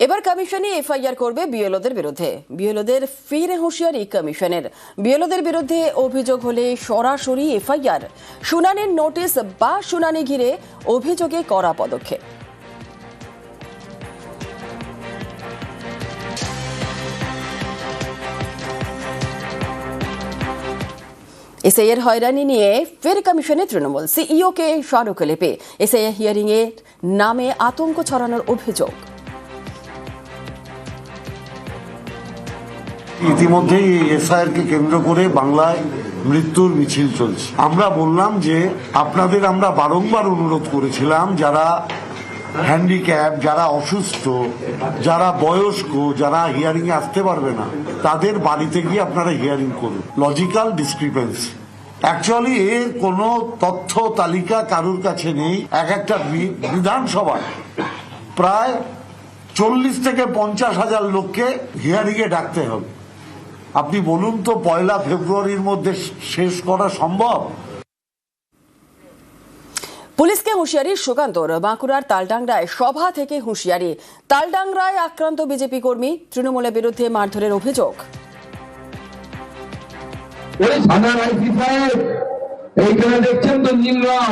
এবার কমিশনই এফআইআর করবে বিএলওদের বিরুদ্ধে। বিএলওদের ফিরে হুঁশিয়ারি কমিশনের। বিএলওদের বিরুদ্ধে অভিযোগ হলে সরাসরি এফআইআর, শুনানির নোটিশ বা শুনানি ঘিরে অভিযোগে কড়া পদক্ষেপ। এসআইয়ের হয়রানি নিয়ে ফের কমিশনে তৃণমূল সিইওকে স্মারকলিপি। এসআইয়ের হিয়ারিংয়ে নামে আতঙ্ক ছড়ানোর অভিযোগ। ইতিমধ্যেই এসআইআর কে কেন্দ্র করে বাংলায় মৃত্যুর মিছিল চলছে। আমরা বললাম যে আপনাদের আমরা বারংবার অনুরোধ করেছিলাম, যারা হ্যান্ডিক্যাপ, যারা অসুস্থ, যারা বয়স্ক, যারা হিয়ারিং এ আসতে পারবে না, তাদের বাড়িতে গিয়ে আপনারা হিয়ারিং করুন। লজিক্যাল ডিসক্রিপেন্সি, অ্যাকচুয়ালি এর কোনো তথ্য তালিকা কারোর কাছে নেই। একটা বিধানসভায় প্রায় 40 থেকে 50 হাজার লোককে হিয়ারিং এ ডাকতে হবে। আপনি বলুন তো, 1 ফেব্রুয়ারির মধ্যে শেষ করা সম্ভব? পুলিশকে হুঁশিয়ারি সুকান্তর। বাঁকুড়ার তালডাংরায় সভা থেকে হুঁশিয়ারি। তালডাংরায় আক্রান্ত বিজেপি কর্মী, তৃণমূলের বিরুদ্ধে মারধরের অভিযোগ। এইখানে দেখছেন তো নীল রং,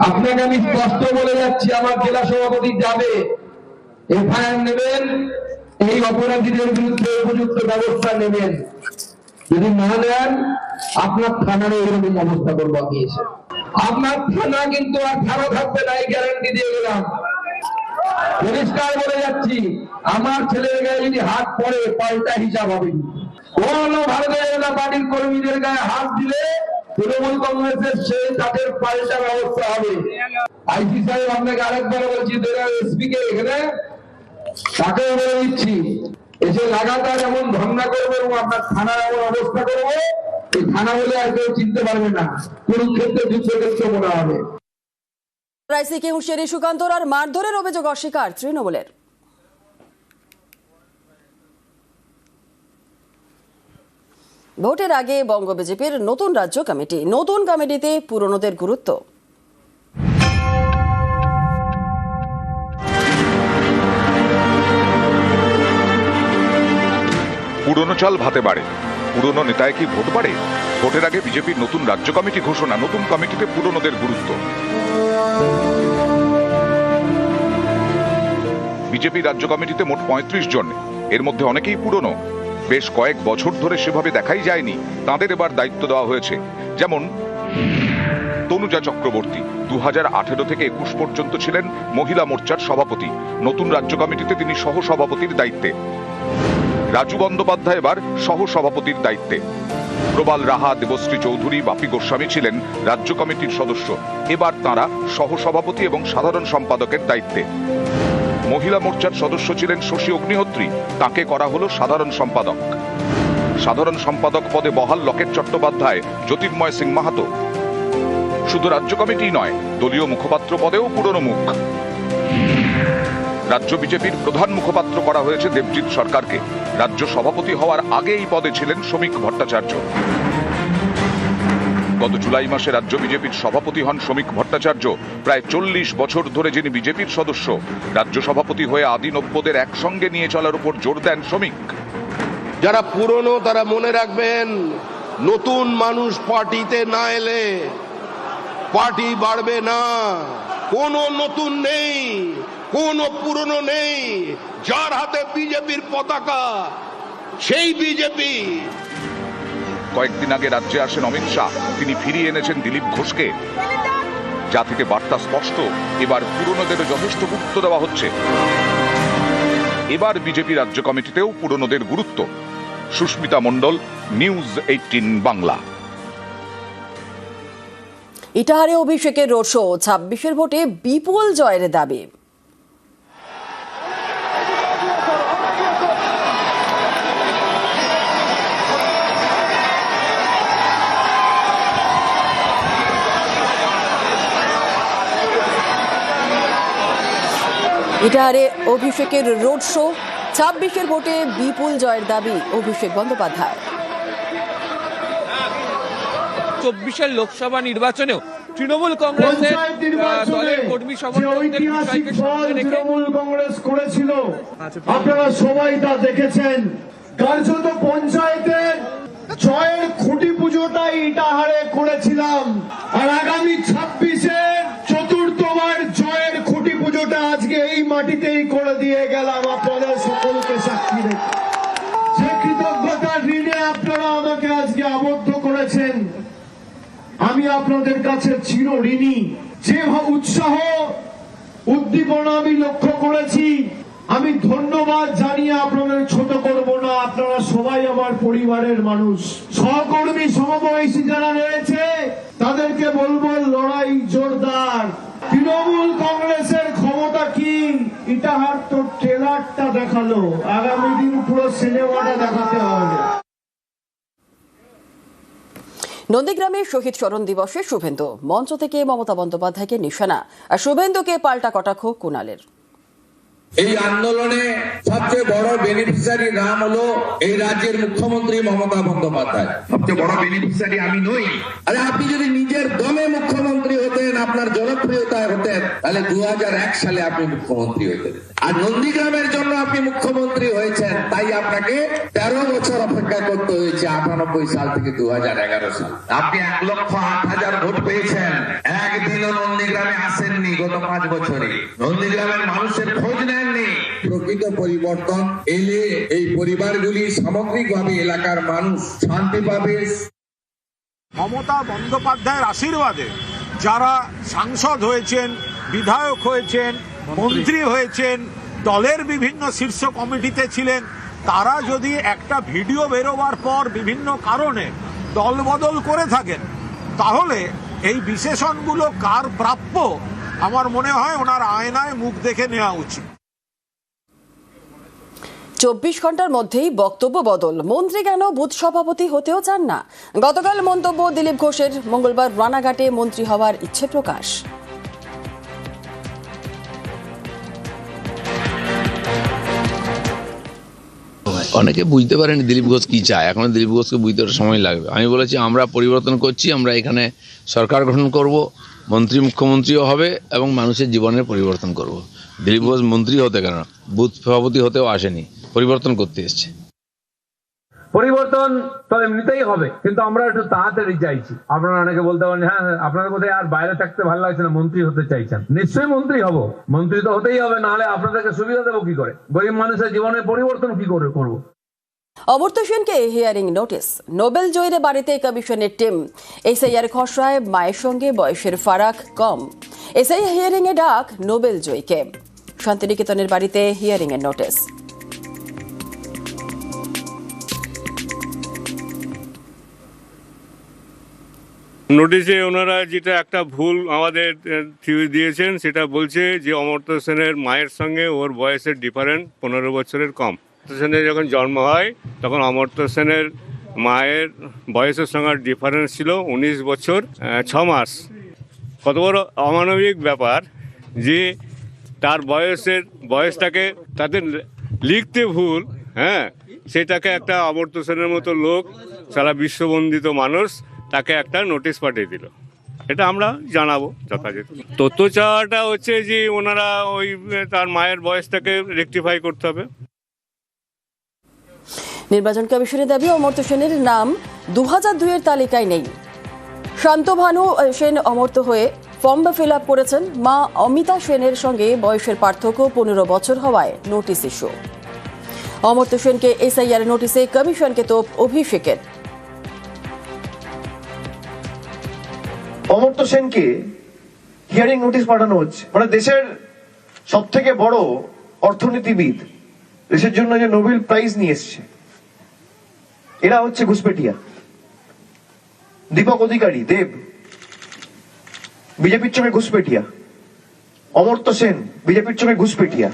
আপনাকে আমি স্পষ্ট বলে যাচ্ছি, আমার জেলা সভাপতি যাবে, এফআইআর নেবেন, এই অপরাধীদের বিরুদ্ধে উপযুক্ত ব্যবস্থা নেবেন। যদি না নেন, আপনার থানার এরকম অবস্থা করবো আমি এসে। আপনার থানা কিন্তু আর খারাপ থাকবে না, এই গ্যারান্টি দিয়ে গেলাম। পরিষ্কার বলে যাচ্ছি, আমার ছেলের গায়ে যদি হাত পড়ে, পাল্টা হিসাব হবে। কোন ভারতীয় জনতা পার্টির কর্মীদের গায়ে হাত দিলে তৃণমূল কংগ্রেসের সেই তাদের পাল্টা ব্যবস্থা হবে। আইসি সাহেব, আপনাকে আরেকবার বলছি, এসপি কে এখানে তাকে বলে দিচ্ছি, এসে লাগাতার এমন ধর্ণা করবো এবং আপনার থানার এমন অবস্থা করবো, এই থানা বলে আর কেউ চিনতে পারবে না, কুরুক্ষেত্রে যুদ্ধক্ষেত্র মনে হবে। রাইসিকে হুঁশিয়ারি সুকান্তর। আর মারধরের অভিযোগ অস্বীকার তৃণমূলের। ভোটের আগে বঙ্গ বিজেপির নতুন রাজ্য কমিটি। নতুন কমিটিতে পুরনোদের গুরুত্ব। পুরনো চাল ভাতে বাড়ে, পুরনো নেতায় কি ভোট বাড়ে? ভোটের আগে বিজেপির নতুন রাজ্য কমিটি ঘোষণা। নতুন কমিটিতে পুরনোদের গুরুত্ব। বিজেপি রাজ্য কমিটিতে মোট 35 জন, এর মধ্যে অনেকেই পুরনো। বেশ কয়েক বছর ধরে সেভাবে দেখাই যায়নি, তাদের এবার দায়িত্ব দেওয়া হয়েছে। যেমন তনুজা চক্রবর্তী 2018 থেকে 21 পর্যন্ত ছিলেন মহিলা মোর্চার সভাপতি। নতুন রাজ্য কমিটিতে তিনি সহ সভাপতির দায়িত্বে। রাজু বন্দ্যোপাধ্যায় এবার সহ সভাপতির দায়িত্বে। প্রবাল রাহা, দেবশ্রী চৌধুরী, বাপি গোস্বামী ছিলেন রাজ্য কমিটির সদস্য, এবার তাঁরা সহ সভাপতি এবং সাধারণ সম্পাদকের দায়িত্বে। মহিলা মোর্চার সদস্য ছিলেন শশী অগ্নিহোত্রী, তাকে করা হলো সাধারণ সম্পাদক। সাধারণ সম্পাদক পদে বহাল লকেট চট্টোপাধ্যায়, জ্যোতির্ময় সিং মাহাতো। শুধু রাজ্য কমিটি নয়, দলীয় মুখপাত্র পদেও পুরনো মুখ। রাজ্য বিজেপির প্রধান মুখপাত্র করা হয়েছে দেবজিৎ সরকারকে। রাজ্য সভাপতি হওয়ার আগে এই পদে ছিলেন শ্রমিক ভট্টাচার্য। গত জুলাই মাসে রাজ্য বিজেপির সভাপতি হন শ্রমিক ভট্টাচার্য। প্রায় 40 বছর ধরে যিনি বিজেপির সদস্য, রাজ্য সভাপতি হয়ে আদি নব্যদের একসঙ্গে নিয়ে চলার উপর জোর দেন শ্রমিক। যারা পুরনো তারা মনে রাখবেন, নতুন মানুষ পার্টিতে না এলে পার্টি বাড়বে না। কোনো নতুন নেই, কোনো পুরনো নেই। যার হাতে বিজেপির পতাকা, সেই বিজেপি। কয়েকদিন আগে রাজ্যে আসেন অমিত শাহ, তিনি ফিরিয়ে এনেছেন দিলীপ ঘোষকে। যা থেকে বার্তা স্পষ্ট, এবার পুরনোদের যথেষ্ট গুরুত্ব দেওয়া হচ্ছে। এবার বিজেপি রাজ্য কমিটিতেও পুরনোদের গুরুত্ব। সুস্মিতা মণ্ডল, নিউজ 18 বাংলা। ইটাহারে অভিষেকের রোড শো। 26-এর ভোটে বিপুল জয়ের দাবি। ইটাহারে অভিষেকের রোড শো। 26-এর ভোটে বিপুল জয়ের দাবি অভিষেক বন্দ্যোপাধ্যায়। 24-এর লোকসভা নির্বাচনেও তৃণমূল কংগ্রেসের পঞ্চায়েত নির্বাচনে দলের কর্মী যে সমর্থকদের ঐতিহাসিক বিষয়কে ফল সামনে রেখে তৃণমূল কংগ্রেস করেছিল আপনারা সবাই তা দেখেছেন। কার্যত পঞ্চায়েতের জয়ের খুঁটি পুজোটাই ইটাহারে করেছিলাম, আর আগামী 26-এর চতুর্থবার জয়ের খুঁটি পুজোটা আজকে এই মাটিতেই করে দিয়ে গেলাম আপনাদের সকলকে সাক্ষী রেখে। যে কৃতজ্ঞতার ঋণে আপনারা আমাকে আজকে আবদ্ধ করেছেন, আমি আপনাদের কাছে চির ঋণী। যে উৎসাহ উদ্দীপনা আমি লক্ষ্য করেছি, আমি ধন্যবাদ জানিয়ে আপনাদের ছোট করব না। আপনারা সবাই আমার পরিবারের মানুষ। সহকর্মী সমবয়সী যারা রয়েছে তাদেরকে বলবো, লড়াই জোরদার। তৃণমূল কংগ্রেসের ক্ষমতা কি, ইটাহার তো ট্রেলারটা দেখালো, আগামী দিন পুরো সিনেমাটা দেখাতে হবে। নন্দীগ্রামে শহীদ স্মরণ দিবসে শুভেন্দু, মঞ্চ থেকে মমতা বন্দ্যোপাধ্যায়কে নিশানা, আর শুভেন্দুকে পাল্টা কটাক্ষ কুণালের। এই আন্দোলনে সবচেয়ে বড় বেনিফিশিয়ারি নাম হলো এই রাজ্যের মুখ্যমন্ত্রী মমতা বন্দ্যোপাধ্যায়। সবচেয়ে বড় বেনিফিশিয়ারি আমি নই। আরে আপনি যদি নিজের দমে মুখ্যমন্ত্রী হতেন, আপনার জনপ্রিয়তায় হতেন, তাহলে 2001 সালে আপনি মুখ্যমন্ত্রী হতেন। আর নন্দীগ্রামের জন্য আপনি মুখ্যমন্ত্রী হয়েছেন, তাই আপনাকে 13 বছর অপেক্ষা করতে হয়েছে, 98 সাল থেকে 2011 সাল। আপনি 1,08,000 ভোট পেয়েছেন, একদিনও নন্দীগ্রামে আসেননি গত 5 বছরে। নন্দীগ্রামের মানুষের খোঁজ নেননি। প্রকৃত পরিবর্তন এলে এই পরিবারগুলি সামগ্রিকভাবে এলাকার মানুষ শান্তি পাবে। মমতা বন্দ্যোপাধ্যায়ের আশীর্বাদে যারা সাংসদ হয়েছেন, বিধায়ক হয়েছেন, মন্ত্রী হয়েছেন, দলের বিভিন্ন শীর্ষ কমিটিতে ছিলেন, তারা যদি একটা ভিডিও বেরোবার পর বিভিন্ন কারণে দলবদল করে থাকেন, তাহলে এই বিশেষণগুলো কার প্রাপ্য, আমার মনে হয় ওনার আয়নায় মুখ দেখে নেওয়া উচিত। 24 ঘন্টার মধ্যেই বক্তব্য বদল, মন্ত্রী কেন বুথ সভাপতি হতেও চান না। গতকাল মন্তব্য দিলীপ ঘোষের, মঙ্গলবার রানাঘাটে মন্ত্রী হওয়ার ইচ্ছে প্রকাশ। অনেকে বুঝতে পারেনি দিলীপ ঘোষ কি চায়, এখন দিলীপ ঘোষকে বুঝতে সময় লাগবে। আমি বলেছি আমরা পরিবর্তন করছি, আমরা এখানে সরকার গঠন করব, মন্ত্রী মুখ্যমন্ত্রীও হবে এবং মানুষের জীবনের পরিবর্তন করব। দিলীপ ঘোষ মন্ত্রী হতে কেন, বুথ সভাপতি হতেও আসেনি, পরিবর্তন করতে এসছে। পরিবর্তন তো এমনিতেই হবে, কিন্তু আমরা একটু তাড়াতাড়ি চাইছি। আপনারা অনেকে বলতে পারেন, হ্যাঁ আপনাদের বোধহয় আর বাইরে থাকতে ভালো লাগছে না, মন্ত্রী হতে চাইছেন। নিশ্চয়ই মন্ত্রী হব, মন্ত্রী তো হতেই হবে, নাহলে আপনাদেরকে সুবিধা দেবো কি করে? গরিব মানুষের জীবনের পরিবর্তন কি করে করবো? অমর্ত্য সেনকে হিয়ারিং নোটিস, নোবেল জয়ীর বাড়িতে কমিশনের টিম। এসআইআর খসড়ায় মায়ের সঙ্গে বয়সের ফারাক কম, এসআই হিয়ারিং এ ডাক নোবেল জয়ীকে। শান্তিনিকেতনের বাড়িতে হিয়ারিং এর নোটিস। নোটিশে ওনারা যেটা একটা ভুল আমাদের দিয়েছেন, সেটা বলছে যে অমর্ত্য সেনের মায়ের সঙ্গে ওর বয়সের ডিফারেন্স 15 বছরের কম। অমর্ত্য সেনের যখন জন্ম হয় তখন অমর্ত্য সেনের মায়ের বয়সের সঙ্গে ডিফারেন্স ছিল 19 বছর 6 মাস। কত বড় অমানবিক ব্যাপার যে তার বয়সটাকে তাদের লিখতে ভুল, হ্যাঁ, সেটাকে একটা অমর্ত্য সেনের মতো লোক, সারা বিশ্ববন্দিত মানুষ, তাকে একটা নোটিশ পাঠিয়ে দিল। এটা আমরা জানাবো যথাযথ। তথ্য চাওয়াটা হচ্ছে যে ওনারা ওই তার মায়ের বয়সটাকে রেকটিফাই করতে হবে। নির্বাচন কমিশনের দাবি, অমর্ত্য সেনের নাম 2002 তালিকায় নেই। শান্তভানু সেন অমর্ত্য হয়ে ফর্ম ফিল আপ করেছেন। মা অমিতা সেনের সঙ্গে বয়সের পার্থক্য 15 বছর হওয়ায় নোটিশ ইস্যু। অমর্ত্য সেনকে এসআইআর নোটিশে কমিশনকে তোপ অভিষেকের। অমর্ত্য সেনকে হিয়ারিং নোটিশ পাঠানো হচ্ছে, মানে দেশের সব থেকে বড় অর্থনীতিবিদ, দেশের জন্য যে নোবেল প্রাইজ নিয়ে এসছে, এরা হচ্ছে ঘুষপেটিয়া। দীপক অধিকারী দেব বিজেপির চোখে ঘুষপেটিয়া, অমর্ত্য সেন বিজেপির চোখে ঘুষপেটিয়া।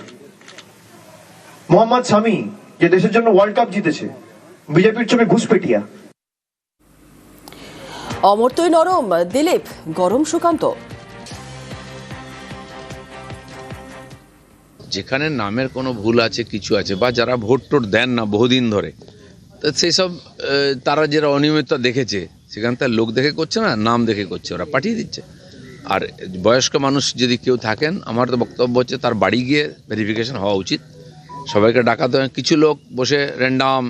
মোহাম্মদ শামি যে দেশের জন্য ওয়ার্ল্ড কাপ জিতেছে, বিজেপির চোখে ঘুষপেটিয়া। অমর্ত্যই নরম, দিলীপ গরম সুকান্ত। যেখানে নামের কোনো ভুল আছে, কিছু আছে, বা যারা ভোট টোট দেন না বহুদিন ধরে, তো সেই সব তারা যারা অনিয়মিততা দেখেছে, সেখান থেকে লোক দেখে করছে না, নাম দেখে করছে, ওরা পাঠিয়ে দিচ্ছে। আর বয়স্ক মানুষ যদি কেউ থাকেন, আমার তো বক্তব্য হচ্ছে তার বাড়ি গিয়ে ভেরিফিকেশন হওয়া উচিত। সবাইকে ডাকাতে হয়, কিছু লোক বসে র্যান্ডাম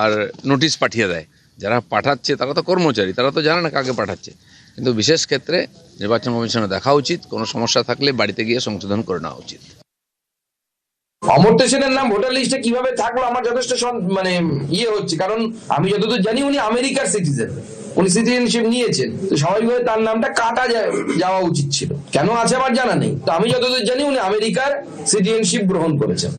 আর নোটিশ পাঠিয়ে দেয়। যারা পাঠাচ্ছে তারা তো কর্মচারী, তারা তো জানে না কাকে পাঠাচ্ছে। কিন্তু বিশেষ ক্ষেত্রে নির্বাচন কমিশনে দেখা উচিত, কোনো সমস্যা থাকলে বাড়িতে গিয়ে সংশোধন করে নেওয়া উচিত। অমর্ত্য সেনের নাম ভোটার লিস্টে কিভাবে থাকলো আমার যথেষ্ট হচ্ছে, কারণ আমি যতদূর জানি উনি আমেরিকার সিটিজেন, উনি সিটিজেনশিপ নিয়েছেন, তো স্বাভাবিকভাবে তার নামটা কাটা যাওয়া উচিত ছিল। কেন আছে আমার জানা নেই, তো আমি যতদূর জানি উনি আমেরিকার সিটিজেনশিপ গ্রহণ করেছেন।